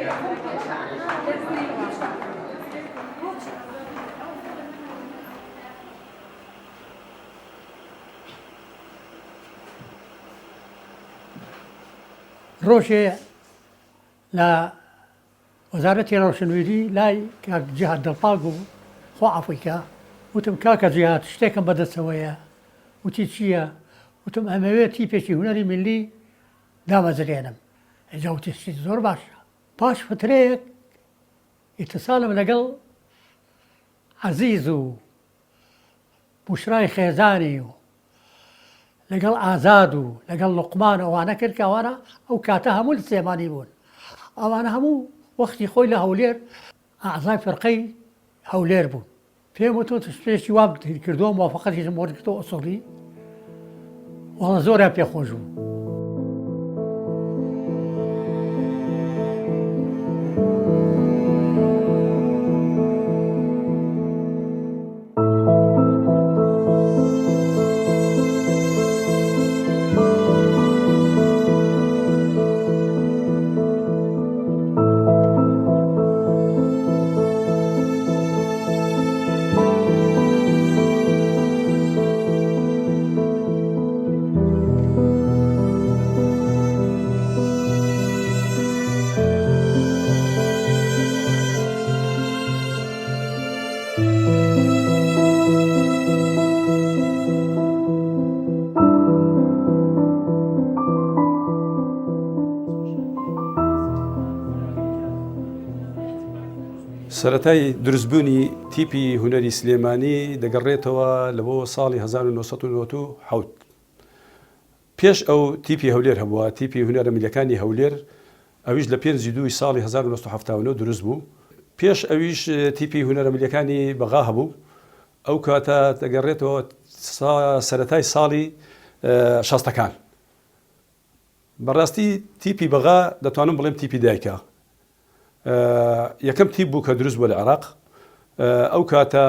ڕۆژێ لە وەزارەتی ڕەوشنوێری لای کاک جیهاد دڵپاک بوو خۆ عەفویکە وتم کاکە جیهاد شتێکم بەدەستەوەیە وتی چییە؟ وتم ئەمەوێت تیپێکی هونەری میلی دامەزرێنم ئەجا وتی شتی زۆر باشە پاش فترەیەک ئیتیساڵم لەگەڵ عەزیز و بوشرای خێزانی و لەگەڵ ئازاد و لەگەڵ لوقمان ئەوانە کرد کە ئەوانە ئەو کاتە هەموو لە سلێمانی بوون ئەوانە هەموو وەختی خۆی لە هەولێر ئەعزای فەرقەی هەولێر بوون پێم وتۆ پێشی وام کردووە موافقەتیشم بۆ کردەوە ئوسوڵی وەڵە زۆریان پێخۆش بوو. سەرەتای دروستبوونی تیپی هونەری سلێمانی دەگەڕێتەوە لە بۆ ساڵی 1990 پێش ئەو تیپی هەولێر هەبووە تیپی هونەرە میلەکانی هەولێر ئەویش لە 5 ساڵی 1970 دروست بوو پێش ئەویش تیپی هونەرە میلەکانی بەغا هەبوو ئەو کاتە دەگەڕێتەوە سەرەتای ساڵی شەستەکان بەڕاستی تیپی بەغا دەتوانم بڵێم تیپی دایکە یەکەم تیپ بوو کە دروست بووە لە عێراق ئەو کاتە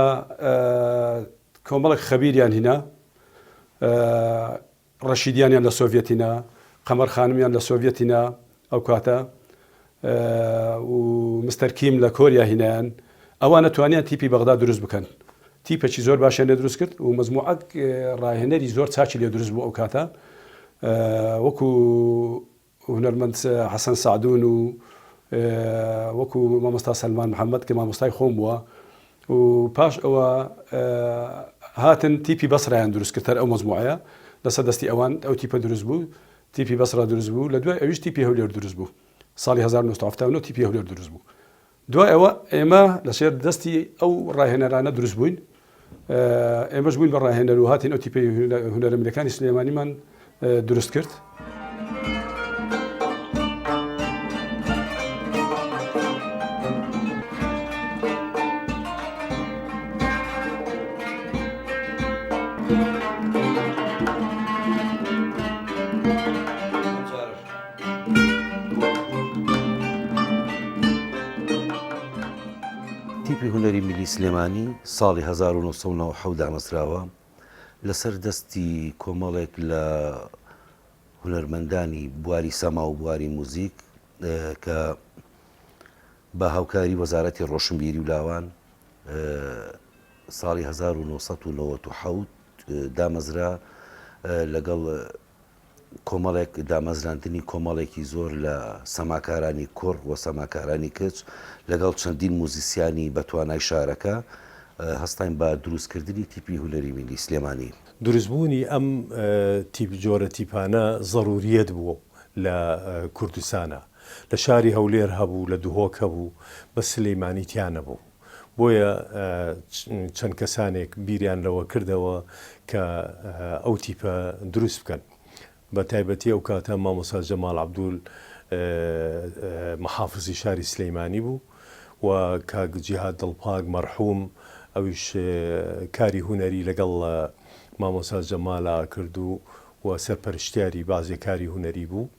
کۆمەڵێک خەبیریان هینا ڕەشیدیانیان لە سۆڤێتینا قەمەر خانمیان لە سۆڤێتینا ئەو کاتە و مستەر کیم لە کۆریا هینایان ئەوانە توانیان تیپی بەغدا دروست بکەن تیپێکی زۆر باشیان لێ دروست کرد و مەزموعەک ڕاهێنەری زۆر چاچی لێ دروست بوو ئەو کاتە وەکو هونەرمەند حەسەن سەعدون و وەکو مامۆستا سەلمان محەممەد کە مامۆستای خۆم بووە و پاش ئەوە هاتن تیپی بەسرایان دروست کردتر ئەو مەزموعەیە لەسەر دەستی ئەوان ئەو تیپە دروست بوو تیپی بەسرا دروست بوو لە دوای ئەویش تیپی هەولێر دروست بوو ساڵی 1970 تیپی هەولێر دروست بوو دوای ئەوە ئێمە لەسێر دەستی ئەو ڕاهێنەرانە دروست بووین ئێمەش بووین بە ڕاهێنەر و هاتین ئەو تیپی هونەرە میلەکانی سلێمانیمان دروست کرد. تیپی هونەری میلی سلێمانی ساڵی 1970 دامەزراوە لەسەر دەستی کۆمەڵێک لە هونەرمەندانی بواری سەما و بواری موزیک کە بە هاوکاری وەزارەتی ڕۆشنبیری و لاوان ساڵی 1990 دامەزرا لەگەڵ کۆمەڵێک دامەزراندنی کۆمەڵێکی زۆر لە سەماکارانی کوڕ و سەماکارانی کچ لەگەڵ چەندین موزیسیانی بەتوانای شارەکە هەستاین بە دروستکردنی تیپی هونەری میلی سلێمانی. دروستبوونی ئەم جۆرە تیپانە ضروریەت بوو لە کوردستانە لە شاری هەولێر هەبوو لە دوهۆک هەبوو بە سلەیمانیتیانە بوو بۆیە چەند کەسانێک بیریان لەوە کردەوە کە ئەو تیپە دروست بکەن بە تایبەتی ئەو کاتە مامۆستا جەمال عەبدول محافزی شاری سلەیمانی بوو و کاک جیهاد دڵپاک مەرحوم ئەویش کاری هونەری لەگەڵ مامۆستا جەمالا کردو و سەرپەرشتیاری بازێ کاری هونەری بوو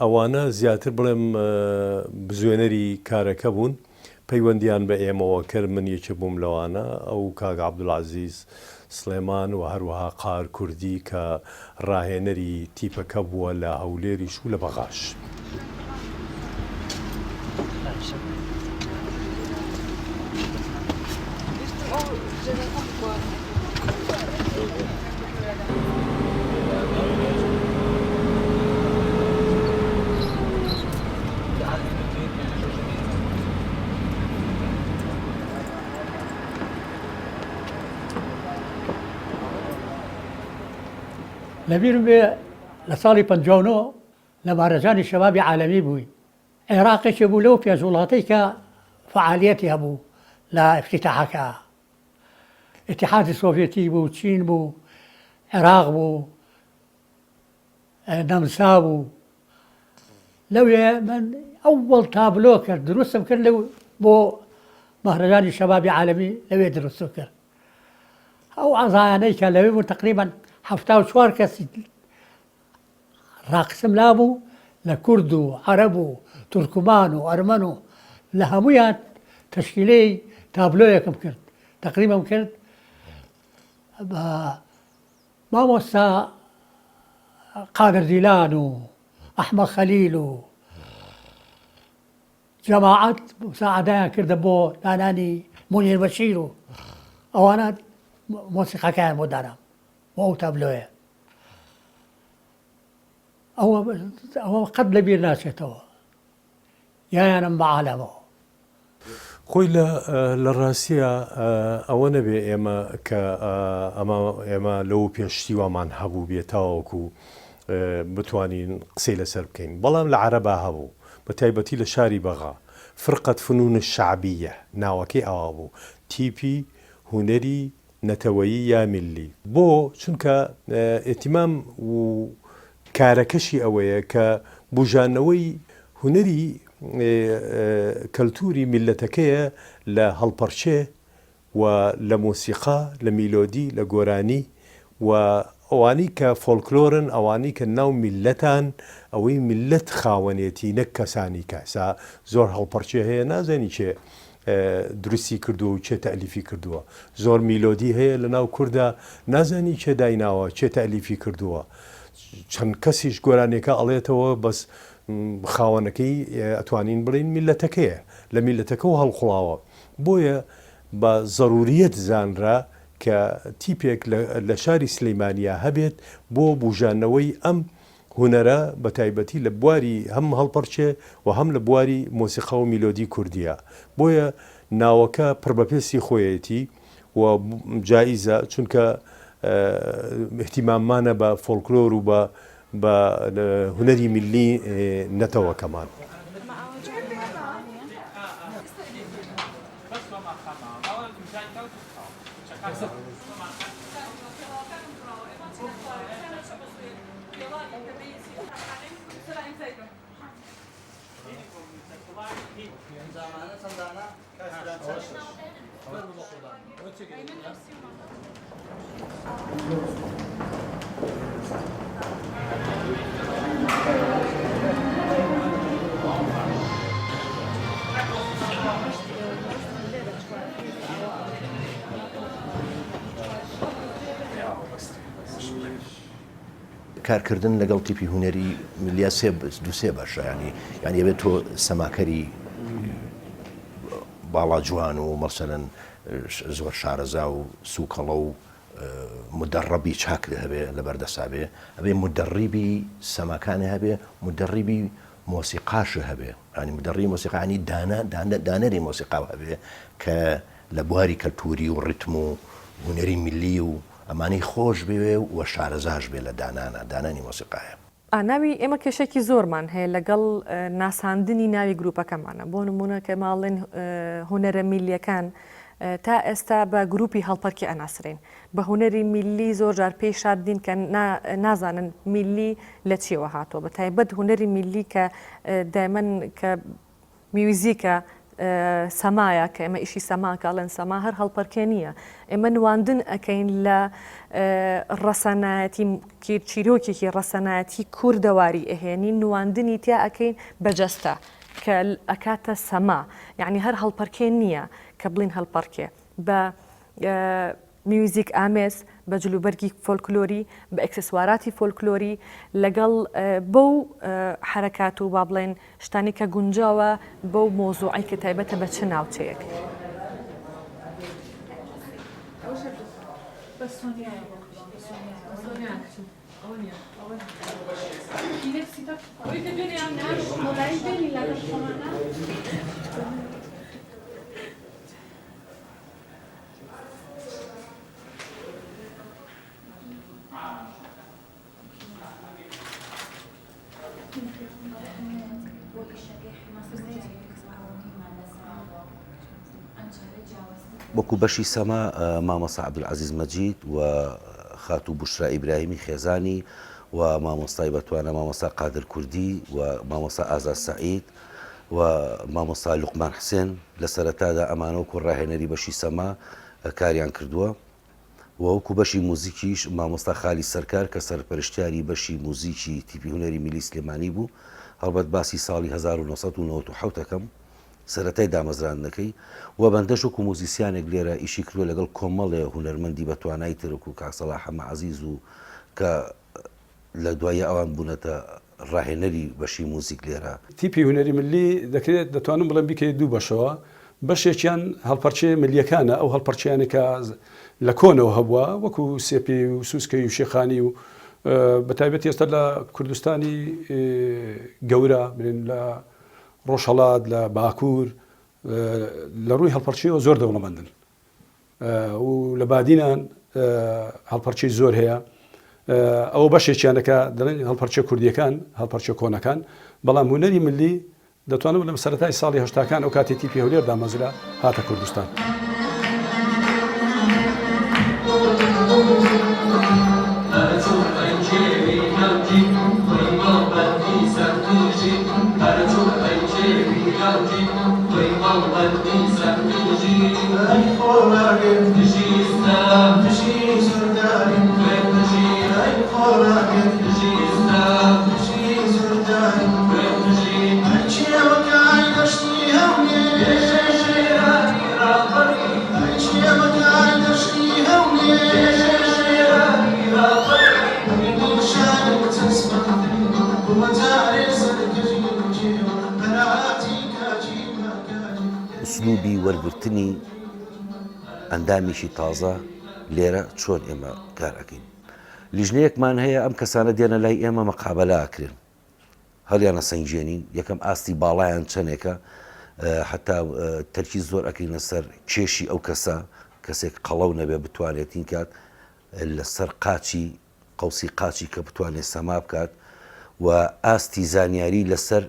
ئەوانە زیاتر بڵێم بزوێنەری کارەکە بوون پەیوەندیان بە ئێمەوە کرد من یەکێ بووم لەوانە ئەو کاک عەبدولعەزیز سلێمان و هەروەها قار کوردی کە ڕاهێنەری تیپەکە بووە لە هەولێریش و لە بەغاش. لەبیرم بێ لە ساڵی 59 لە مارەجانی شەبابی عالەمی بووی عێراقێکی بوو لەو پێنج وڵاتەی کە فعالیەتی هەبوو لە افتتاحەکە اتحادی سۆڤێتی بوو چین بوو عێراق بوو نەمسا بوو لەوێ من ئەوڵ تابلۆ کرد دروستم کرد لەو بۆ مەهرەجانی شەبابی عالەمی لەوێ دروستم کرد ئەو ئازایانەی کە لەوێ بوو تقریبا 74 کەسی ڕاقسم لابوو لە کورد و عەرەب و تورکمان و ئەرمەن و لە هەمویان تەشکیلەی تابلۆیەکم کرد تقریبم کرد بە مامۆستا قادر دیلان و ئەحمەد خەلیل و جەماعەت مساعدەیان کردە بۆ دانانی مونیر بەشیر و ئەوانە مۆسیقەکەیان بۆ دانام بۆ ئەو تابلۆیە ئەوە قەت لەبیر ناچێتەوە یایانم بە عالەمەوە خۆی لە ڕاستیە ئەوە نەبێ ئێمە کە ئێمە لەو پێشتیوامان هەبوو بێتاوەکو بتوانین قسەی لەسەر بکەین بەڵام لە عەرەبا هەبوو بە تایبەتی لە شاری بەغا فرقەت فنون الشعبیە ناوەکەی ئەوا بوو تیپی هونەری نەتەوەیی یا میلی بۆ چونکە ئێتیمام و کارەکەشی ئەوەیە کە بژانەوەی هونەری کەلتوری میلەتەکەیە لە هەڵپەرچێ و لە مۆسیقا لە میلۆدی لە گۆرانی و ئەوانی کە فۆلکلۆرن ئەوانی کە ناو میلەتان ئەوەی میلەت خاوەنێتی نەک کەسانی کەسا زۆر هەڵپەرچێ هەیە نازانی چێ دروستی کردووە و چێ تەلیفی کردووە زۆر میلۆدی هەیە لە ناو کووردا نازانی چێ دایناوە چێ تەلیفی کردووە چەند کەسیش گۆرانێکە ئەڵێتەوە بەس خاوەنەکەی ئەتوانین بڵین میلەتەکەیە لە میلەتەکە و هەڵخڵاوە بۆیە بە ضروریەت زانرا کە تیپێک لە شاری سلەیمانیا هەبێت بۆ بژانەوەی ئەم هونەرە بە تایبەتی لە بواری هەم هەڵپەرچێ و هەم لە بواری مۆسیقا و میلۆدی کوردیە بۆیە ناوەکە پڕبەپێستی خۆیەتی و جاییزە چونکە احتیماممانە بە فۆلکلۆر و بە هونەری میلی نەتەوەکەمان کارکردن لەگەڵ تیپی هونەری میلیا دووسێ باشە ینی ئەبێت تۆ سەماکەری باڵا جوان و مەسەلەن زۆر شارەزا و سوکەڵە و مدەڕەبی چاک هەبێ لە بەردەسابێ ئەبێ مدەڕیبی سەماکانی هەبێ مدەڕیبی مۆسیقاش هەبێ ینی مدەڕی مۆسیقانی دانەری مۆسیقاو هەبێ کە لە بواری کەلتوری و ڕیتم و هونەری میلی و ئەمانی خۆش بوێ و شارەزاش بێ لە دانانی مۆسیقایە ناوی ئێمە کێشێکی زۆرمان هەیە لەگەڵ ناساندنی ناوی گروپەکەمانە بۆ نمونە کە ماڵێن هونەرە میلیەکان تا ئێستا بە گروپی هەڵپەرکی ئەناسرین بە هونەری میلی زۆر جار پێی شاردین کە نازانن میلی لە چیەوە هاتۆ بە تایبەت هونەری میلی کە دایمەن کە میوزیکە سەمایە کە ئێمە ئیشی سەماکەڵێن سەما هەر هەڵپەرکێ نییە ئێمە نواندن ئەەکەین لە ڕەسەنایەتی چیرۆکێکی ڕەسەنایەتی کووردەواری ئەهێنی نواندنی تیا ئەەکەین بەجەستە کە ئەکاتە سەما یعنی هەر هەڵپەرکێ نییە کە بڵین هەڵپەرکێ بە میوزیک ئامێز بە جلوبەرگی فۆلکلۆری بە ئەکسسواراتی فۆلکلۆری لەگەڵ بەو حرەکات و با بڵێن شتانی کە گونجاوە بەو مۆزوعی کە تایبەتە بە چ ناوچەیەک. وەکو بەشی سەما مامۆستا عەبدولعەزیز مەجید و خاتوو بوشرا ئیبراهیمی خێزانی و مامۆستای بەتوانە مامۆستا قادر کوردی و مامۆستا ئازاد سەعید و مامۆستا لوقمان حسێن لە سەرەتادا ئەمانە وەکو ڕاهێنەری بەشی سەما کاریان کردووە و وەکو بەشی موزیکیش مامۆستا خالی سەرکار کە سەرپەرشتیاری بەشی موزیکی تیپی هونەری میلی سلێمانی بوو هەڵبەت باسی ساڵی 1997 دەکەم سەرەتای دامەزراندنەکەی و بەندەش وەکو موزیسیانێک لێرە ئیشی کردووە لەگەڵ کۆمەڵێ هونەرمەندی بە توانای ترک و کاکسەڵاح حەمەعەزیز و کە لە دوایە ئەوان بوونەتە ڕاهێنەری بەشی موزیک لێرە. تیپی هونەری ملی دەکرێت دەتوانم بڵێم بیکەیت دوو بەشەوە بەشێکیان هەڵپەرچێ ملیەکانە ئەو هەڵپەرچیانێکە لە کۆنەوە هەبووە وەکو سێپی و سوسکەی و شێخانی و بەتایبەت ئێستا لە کوردستانی گەورە لە ڕۆژهەڵات لە باکوور لە ڕووی هەڵپەرچیەوە زۆر دەوڵەمەندن و لە بادینان هەڵپەرچی زۆر هەیە ئەوە بەشێکیانەکە دەڵێن هەڵپەرچە کوردیەکان هەڵپەرچە کۆنەکان بەڵام هونەری ملی دەتوانم لەم سەرەتای ساڵی هەشتاکان ئەو کاتی تیپی هەولێر دامەزرا هاتە کوردستان. ئوسلوبی وەرگرتنی ئەندامیشی تازە لێرە چۆن ئێمە کار ئەەکەین. لیژنەیەکمان هەیە ئەم کەسانە دێنە لای ئێمە مەقابەلە ئەکرێن هەڵیانە سنجێنین یەکەم ئاستی باڵایان چەندێکە حتا تەرکی زۆر ئەەکەین لەسەر کێشی ئەو کەسە کەسێک قەڵەو نەبێ بتوانێتین کات لەسەر قاچی قوسی قاچی کە بتوانێت سەما بکات و ئاستی زانیاری لەسەر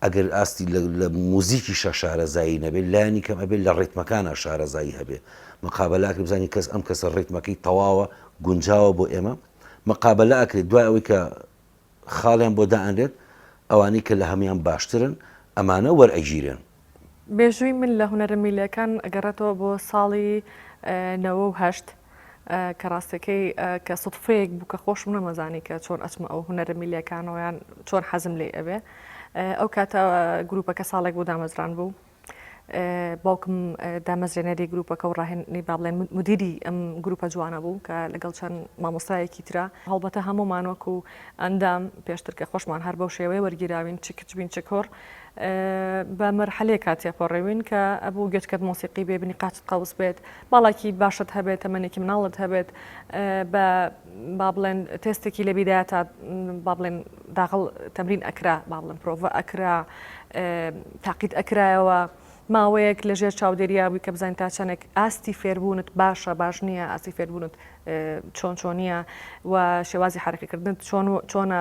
ئەگەر ئاستی لە موزیکی شارەزایی نەبێت لایانی کەم ئەبێت لە ڕێتمەکانە شارەزایی هەبێ مقابلەکە بزانین کەس ئەم کەسە ڕێتمەکەی تەواوە گونجاوە بۆ ئێمە مقابلە ئەکرێت دوای ئەوەی کە خاڵیان بۆ دائەنرێت ئەوانەی کە لە هەمیان باشترن ئەمانە وەرئەگیرێن. بێژووی من لە هونەرە میلیەکان ئەگەڕێتەوە بۆ ساڵی 98 کە ڕاستەکەی کە سوتفەیەک بوو کە خۆشم نەمەزانی کە چۆن ئەچمە ئەو هونەرە میلیەکانەوەیان چۆن حەزم لێ ئەوێ ئەو کاتە گروپەکە ساڵێک بۆ دامەزران بوو باوکم دامەزرێنەری گروپەکە و ڕاهێنی با بڵێن مدیری ئەم گروپە جوانە بوو کە لەگەڵ چەند مامۆستایەکی ترا هەڵبەتە هەمومان وەکو ئەندام پێشتر کە خۆشمان هەر بەو شێوەیە وەرگیراوین چ کچبین چ کۆڕ بە مەرحەلەیە کاتێ پەڕێوین کە ئەبوو گەچکەت مۆسیقی بێبنی قاچت قەوس بێت باڵاکی باشت هەبێت تەمەنێکی مناڵت هەبێت بە با بڵێن تێستێکی لە بیداە تا با بڵێن داخڵ تەمرین ئەکرا با بڵێن پرۆڤە ئەکرا تاقیت ئەکرایەوە ماوەیەک لەژێر چاودێریابووی کە بزانین تا چەندێک ئاستی فێربوونت باشە باش نییە ئاستی فێربوونت چۆنیە و شێوازی حرەکەکردن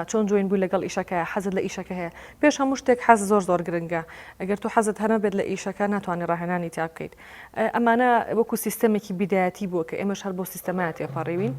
چۆن جوین بووی لەگەڵ ئیشەکە حەزت لە ئیشەکە هەیە پێش هەموو شتێک حەز زۆر گرنگە ئەگەر تو حەزت هەنە بێت لە ئیشەکە ناتوانانی ڕاهێنانی تا بکەیت ئەمانە وەکو سیستەمێکی بیدایەتی بووە کە ئێمەش هەر بۆ سیستەمایە تێپەڕێوین.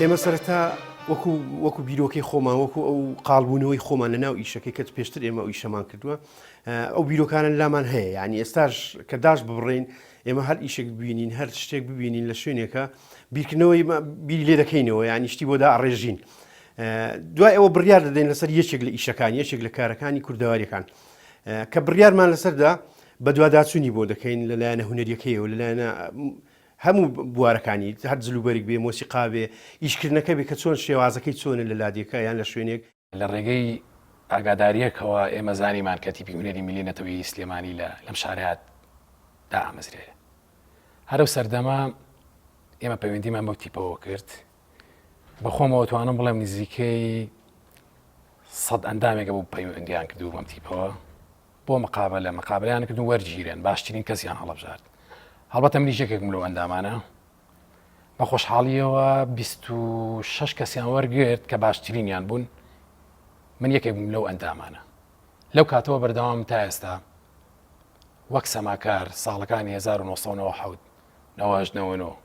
ئێمە سەرەتا وەکو بیرۆکەی خۆمان وەکو ئەو قاڵبوونەوەی خۆمان لە ناو ئیشەکەی کە پێشتر ئێمە ئەو ئیشەمان کردووە ئەو بیرۆکانن لامان هەیە ینی ئێستاش کە داش ببڕین ئێمە هەر ئیشێک ببینین هەر شتێک ببینین لە شوێنێکە بیرکردنەوەی بیری لێ دەکەینەوە ینی شتی بۆ دا ئەڕێژین دوای ئەوە بڕیار دەدەین لەسەر یەکێک لە ئیشەکان یەکێک لە کارەکانی کوردەواریەکان کە بڕیارمان لەسەردا بە دوواداچوونی بۆ دەکەین لەلایەنە هونەریەکەیەوە لەلایەنە هەموو بوارەکانی هەر جلوبەرێک بێ مۆسیقا بێ ئیشکردنەکە بێ کە چۆن شێوازەکەی چۆنە لە لادێکە یان لە شوێنێک لە ڕێگەی ئاگاداریەکەوە ئێمە زانیمان کە تیپی هونەری میلی نەتەوەی سلێمانی لەم شارەت دا ئامەزرێ هەرو سەردەما ئێمە پەیوەندیمان بەو تیپەوە کرد بە خۆمەوە توانم بڵێم نزیکەی 100 ئەندامێکە بوو پەیوەندیان کردو بەم تیپەوە بۆ مقابلەیان کردن وەرگیرێن باشترین کەسیان هەڵەبژارد هەڵبەتە منیش یەکێکم لەو ئەندامانە بە خۆشحاڵیەوە 26 کەسیان وەرگرت کە باشترینیان بوون من یەکێکم لەو ئەندامانە لەو کاتەوە بەردەوام تا ئێستا وەک سەماکار ساڵەکانی 1990 نەوەژنەوەنەوە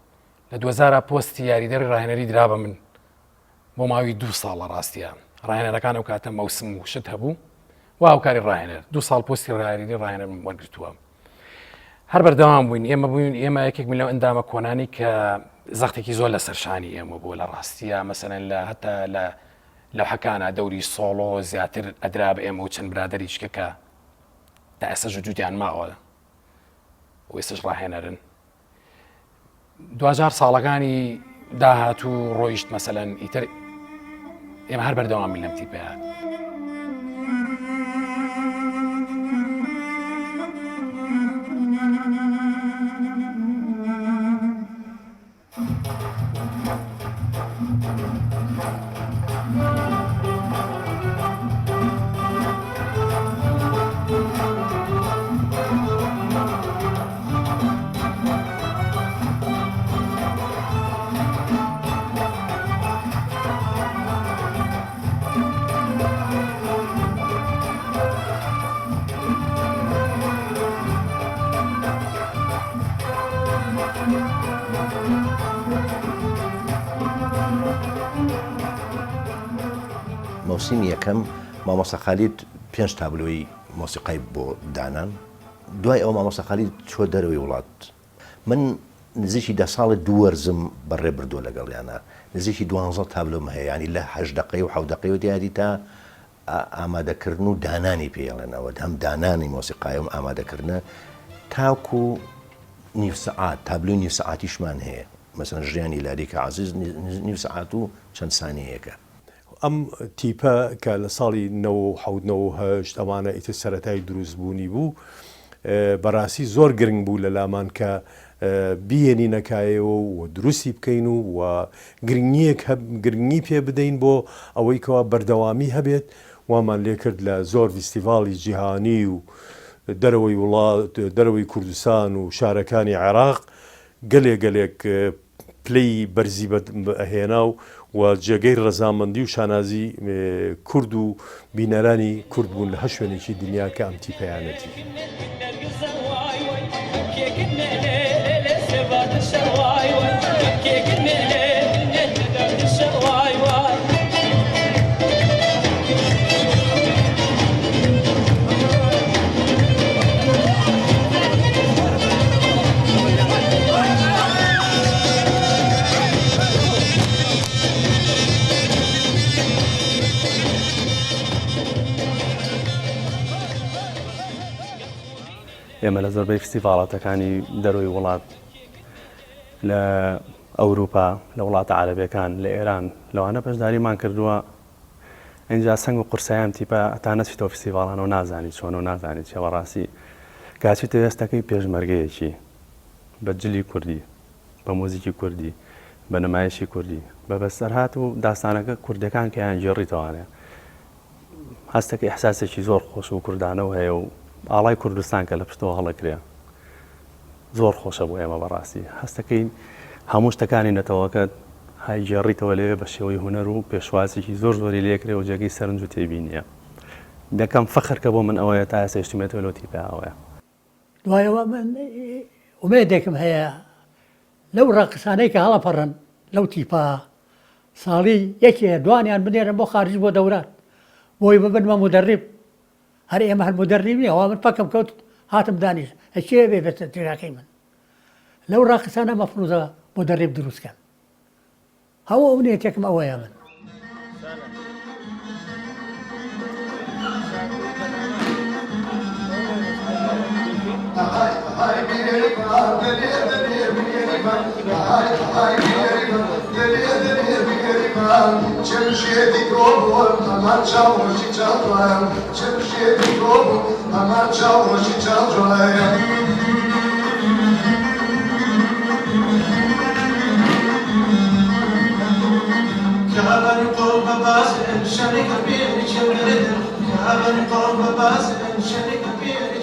لە 2000 پۆستی یاریدەری ڕاهێنەری درا بە من بۆ ماوەی 2 ساڵ لە ڕاستیان ڕاهێنەرەکان ئەو کاتە مەوسم و شت هەبوو و هاوکاری ڕاهێنەر 2 ساڵ پۆستی ڕاهێنەری ڕاهێنەر وەرگرتووە هەر بەردەوام بووین ئێمە یەکێک من لەو ئەندامە کۆنانی کە زەختێکی زۆر لە سەرشانی ئێمە بوو لە ڕاستیە مەسەلەن لە هەتا لە حەکانە دەوری سۆڵۆ زیاتر ئەدرا بە ئێمە و چەند برادەری شکەکە تا ئێستا جوودیان ماوە و ئێستش ڕاهێنەرن 2000 ساڵەکانی داهاتوو ڕۆیشت مەسەلەن ئیتر ئێمە هەر بەردەوامی لەم تیپەیە مۆسیمی یەکەم مامۆستا خالید 5 تابلۆی مۆسیقای بۆ دانان دوای ئەو مامۆستا خالید چۆ دەرەوەی وڵات من نزیکی 10 ساڵی دووەرزم بەڕێ بردووە لەگەڵیانە نزیکی 12 تابلۆم هەیە ینی لە 8 دقەی و 7 دقەی و دیاری تا ئامادەکردن و دانانی پێڵێنەوە هەم دانانی مۆسیقایم ئامادەکردنە تاکو نیو سەعات تابلۆی نیو سەعاتیشمان هەیە مەسەن ژیانی لادێکە عەزیز نیو سەعات و چەند سانیەیەکە ئەم تیپە کە لە ساڵی 1970 ئەوانە ئیتر سەرەتای دروستبوونی بوو بەڕاستی زۆر گرنگ بوو لە لامان کە بیێنی نەکایەوە و دروستی بکەین و گرنگی پێ بدەین بۆ ئەوەی کەوا بەردەوامی هەبێت وامان لێ کرد لە زۆر فیستیڤاڵی جیهانی و دەرەوەی وڵات دەرەوەی کوردستان و شارەکانی عێراق گەلێک پلەی بەرزی ئەهێنا و جێگەی ڕەزامەندی و شانازی کورد و بینەرانی کورد بوون لە هە شوێنێکی دنیا کە ئەم تیپەیانەتی ئێمە لە زۆربەی فستیڤاڵاتەکانی دەرۆی وڵات لە ئەوروپا لە وڵاتە عەرەبیەکان لە ئێران لەوانە بەشداریمان کردووە ئینجا سەنگ و قورسایان تیپە تا نەچیتەوە فستیڤاڵانەوە نازانی چۆن و نازانیت چێوە ڕاستی کاچیتە وێستەکەی پێشمەرگەیەکی بە جلی کوردی بە مۆزیکی کوردی بە نمایشی کوردی بە بەسەرهات و داستانەکە کوردەکان کە یان گێڕیتەوانێ هەستەکە ئیحساسێکی زۆر خۆش و کوردانەوە هەیە و ئاڵای کوردستان کە لە پشتەوە هەڵەکرێ زۆر خۆشە بۆ ئێمە بەڕاستی هەستەکەی هەموو شتەکانی نەتەوەکەت های گێڕیتەوە لێوێ بە شێوەی هونەر و پێشوازێکی زۆر زۆری لێکرێ و جێگەی سەرنج و تێبینیە دەکەم فەخر کە بۆ من ئەوەیە تا ئێستا هێشتمێتەوە لەو تیپەیەوەیە دوایەوە من ئومێدێکم هەیە لەو ڕاقسانەی کە هەڵەپەڕن لەو تیپە ساڵی یەکێ دوانیان بنێرن بۆ خارج بۆ دەورات بۆی ببنمە مدرب هەر ئێمە هەر مدرب نیە ئەوا من پەکەم کەوت هاتم دانیش ئەچێ بێ بێت تێراکەی من لەو ڕاقسانە مەفروزە مدرب دروستکەن هەوە ئەو نێتێکم ئەوەیە من كهبني قرب باسل شريك بيني شمرد كهبني قرب باسل شريك بيني